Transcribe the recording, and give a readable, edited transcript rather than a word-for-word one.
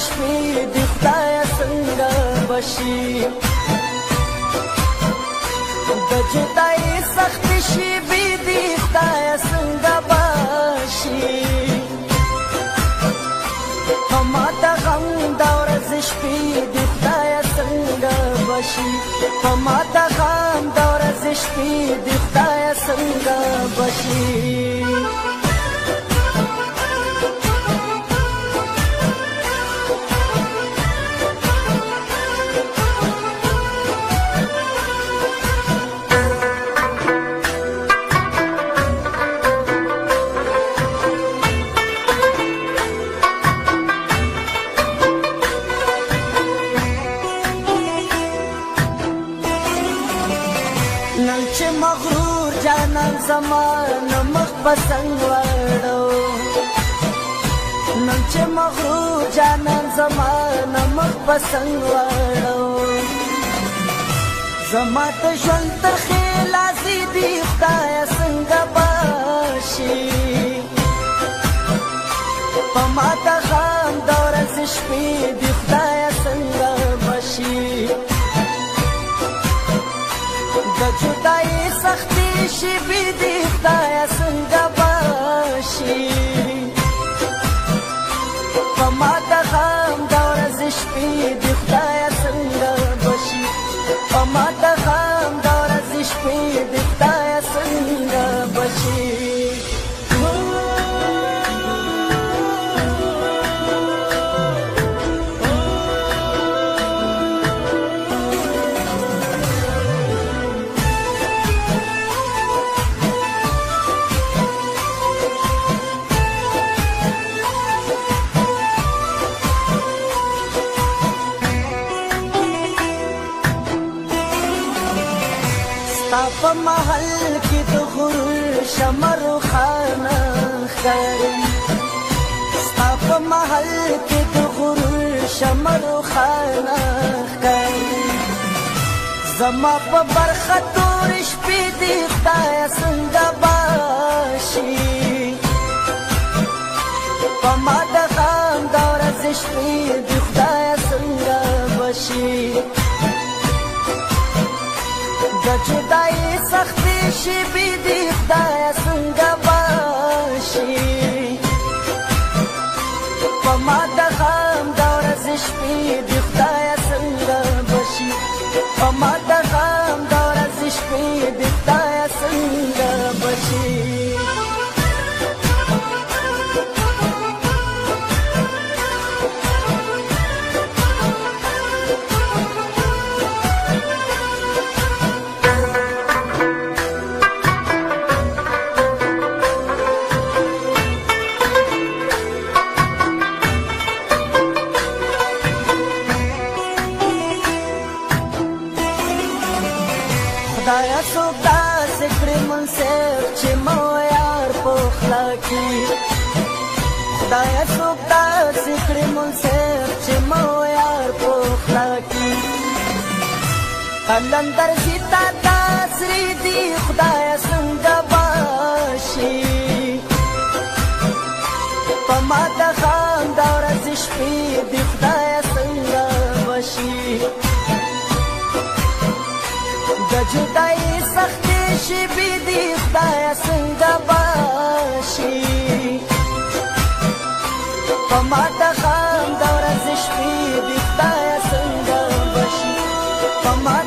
شپې د خدایه څنګه بشي د جدایي سختې شېبې د خدایه څنګه بشي په ما د غم د ورځې شپې د خدایه څنګه بشي په ما د غم د ورځې شپې د خدایه څنګه بشي نن چې مغرور جانان زمان مخ پسنګ وړو نن چې مغرور جانان زمان مخ پسنګ وړو زما ته ژوند ترخې لاسې دي خدایه څنګه باشي په ما د غم د ورځې شپې دي خدایه څنګه بشي د جدایي سختې شېبې دي خدایه څنګه بشي په ما د غم د ورځې شپې دي خدایه څنګه بشي په ما د غم د ورځې شپې دي خدایه څنګه بشي ستا په محل کې د غرور شمر خانه ښکاري ستا په محل کې د غرور شمر خانه ښکاري زما په برخه تورې شپې دي خدایه څنګه باشي په ما د غم د ورځې شپې دي خدایه څنګه بشي د جدایي سختې شېبې دي خدایه څنګه بشي په ما د غم د ورځې شپې دي خدایه څنګه بشي په ما د غم د ورځې شپې دي خدایه څنګه بشي خدایه څوک داسې کړي منصف چې مو یار په خوله کي خدایه څوک داسې کړي منصف چې مو یار په خوله کي قلندر شي تا تاسري دي خدایه څنګه باشي په ما د غم د ورځې شپې دي خدایه څنګه بشي د جدایي سختې شېبې دي خدایه څنګه بشي په ما د غم د ورځې شپې دي خدایه څنګه بشي په ما